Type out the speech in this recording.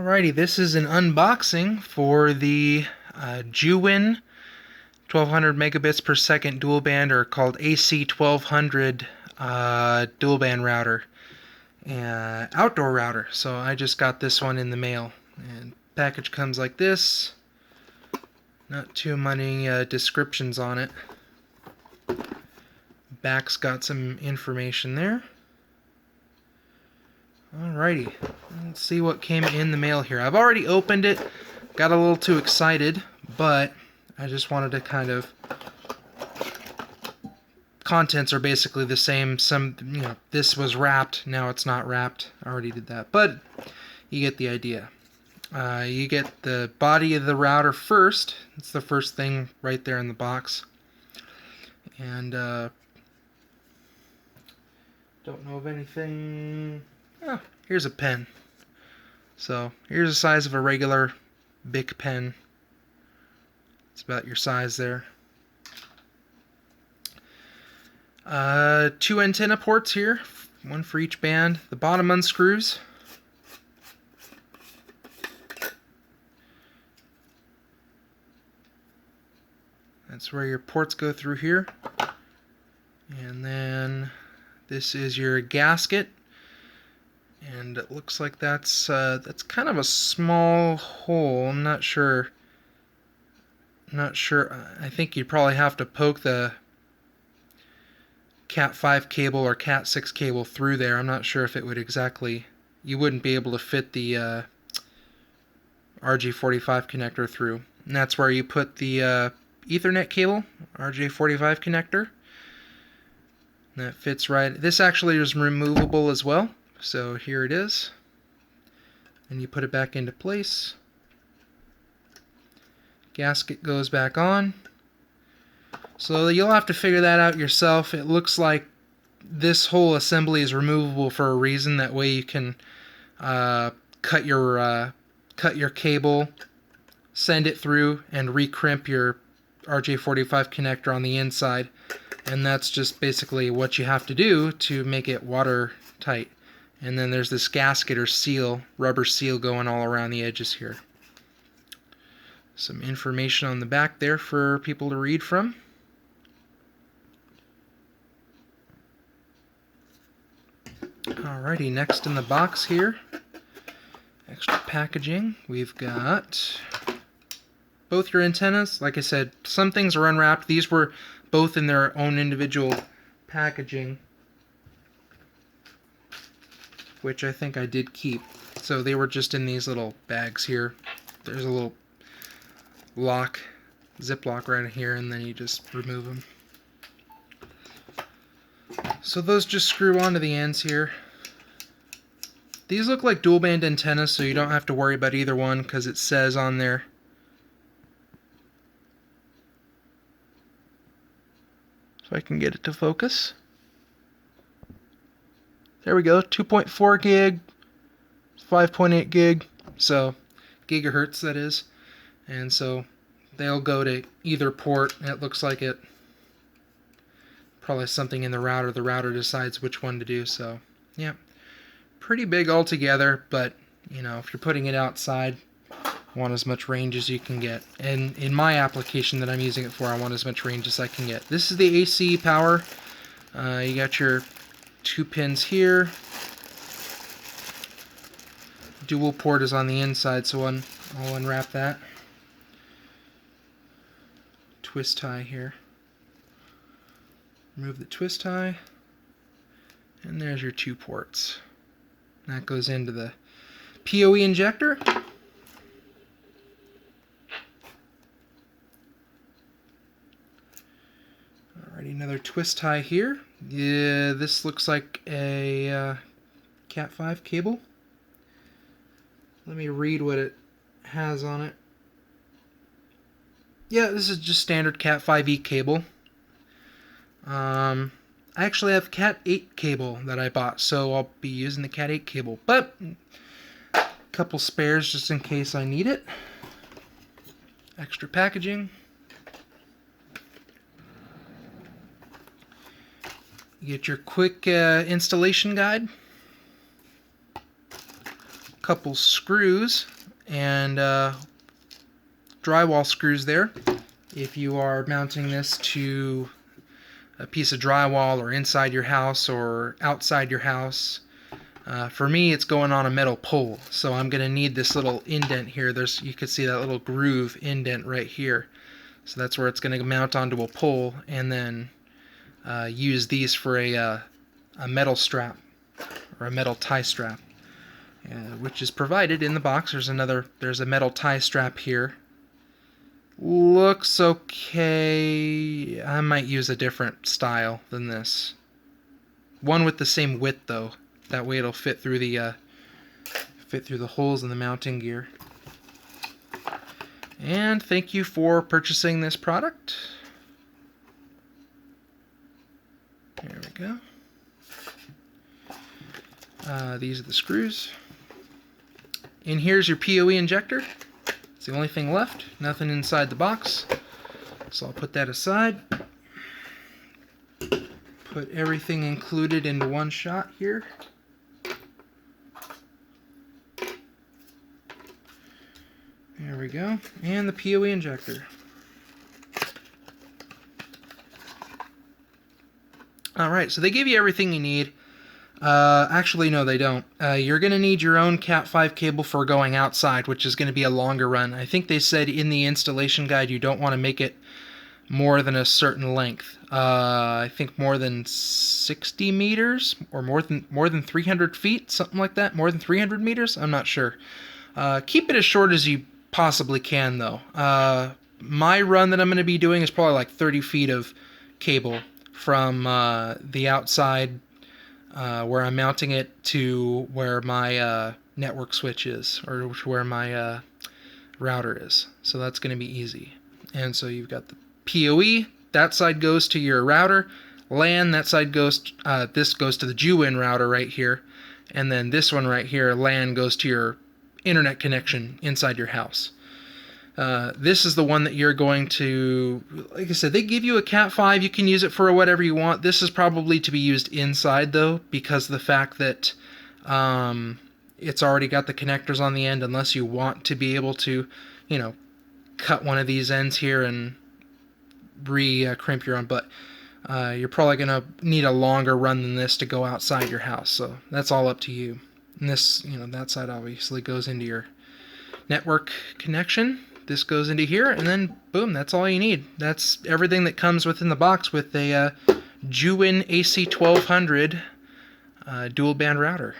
Alrighty, this is an unboxing for the Joowin 1200 megabits per second dual band, or called AC1200 dual band router, outdoor router. So I just got this one in the mail, and package comes like this. Not too many descriptions on it. Back's got some information there. Alrighty, let's see what came in the mail here. I've already opened it, got a little too excited, but I just wanted to kind of... Contents are basically the same. This was wrapped, now it's not wrapped. I already did that, but you get the idea. You get the body of the router first. It's the first thing right there in the box. And don't know of anything... Oh, here's a pen. So here's the size of a regular Bic pen. It's about your size there. 2 antenna ports here, one for each band. The bottom unscrews. That's where your ports go through here. And then this is your gasket. And it looks like that's kind of a small hole. I'm not sure. I think you'd probably have to poke the Cat 5 cable or Cat 6 cable through there. I'm not sure if it would exactly... You wouldn't be able to fit the RJ45 connector through. And that's where you put the Ethernet cable, RJ45 connector. And that fits right. This actually is removable as well. So here it is, and you put it back into place. Gasket goes back on. So you'll have to figure that out yourself. It looks like this whole assembly is removable for a reason. That way you can cut your cable, send it through, and recrimp your RJ45 connector on the inside. And that's just basically what you have to do to make it watertight. And then there's this gasket or seal, rubber seal going all around the edges here. Some information on the back there for people to read from. Alrighty, next in the box here, extra packaging. We've got both your antennas. Like I said, some things are unwrapped. These were both in their own individual packaging, which I think I did keep. So they were just in these little bags here. There's a little lock, ziplock right here, and then you just remove them. So those just screw onto the ends here. These look like dual band antennas, so you don't have to worry about either one because it says on there. So I can get it to focus. There we go, 2.4 gig, 5.8 gig, so gigahertz that is. And so they'll go to either port. It looks like it. Probably something in the router. The router decides which one to do, so yeah. Pretty big altogether, but you know, if you're putting it outside, want as much range as you can get. And in my application that I'm using it for, I want as much range as I can get. This is the AC power. You got your 2 pins here. Dual port is on the inside, so I'll unwrap that. Twist tie here. Remove the twist tie. And there's your 2 ports. That goes into the PoE injector. Alrighty, another twist tie here. Yeah, this looks like a Cat 5 cable. Let me read what it has on it. Yeah, this is just standard Cat 5e cable. I actually have Cat 8 cable that I bought, so I'll be using the Cat 8 cable. But a couple spares just in case I need it. Extra packaging. You get your quick installation guide. Couple screws and drywall screws there. If you are mounting this to a piece of drywall or inside your house or outside your house. For me, it's going on a metal pole, so I'm going to need this little indent here. You can see that little groove indent right here. So that's where it's going to mount onto a pole, and then use these for a metal strap or a metal tie strap, which is provided in the box. There's a metal tie strap here. Looks okay. I might use a different style than this. One with the same width though. That way it'll fit through the holes in the mounting gear. And thank you for purchasing this product. There we go. These are the screws. And here's your PoE injector. It's the only thing left. Nothing inside the box. So I'll put that aside. Put everything included into one shot here. There we go. And the PoE injector. Alright, so they give you everything you need. Actually, no, they don't. You're going to need your own Cat 5 cable for going outside, which is going to be a longer run. I think they said in the installation guide you don't want to make it more than a certain length. I think more than 60 meters or more than 300 feet, something like that. More than 300 meters? I'm not sure. Keep it as short as you possibly can, though. My run that I'm going to be doing is probably like 30 feet of cable from the outside where I'm mounting it to where my network switch is, or where my router is. So that's going to be easy. And so you've got the PoE, that side goes to your router. LAN, that side goes, this goes to the Joowin router right here. And then this one right here, LAN, goes to your internet connection inside your house. This is the one that you're going to, like I said, they give you a Cat 5. You can use it for whatever you want. This is probably to be used inside, though, because of the fact that it's already got the connectors on the end, unless you want to be able to, you know, cut one of these ends here and crimp your own. But you're probably going to need a longer run than this to go outside your house. So that's all up to you. And this, you know, that side obviously goes into your network connection. This goes into here, and then boom, that's all you need. That's everything that comes within the box with a Joowin AC1200 dual band router.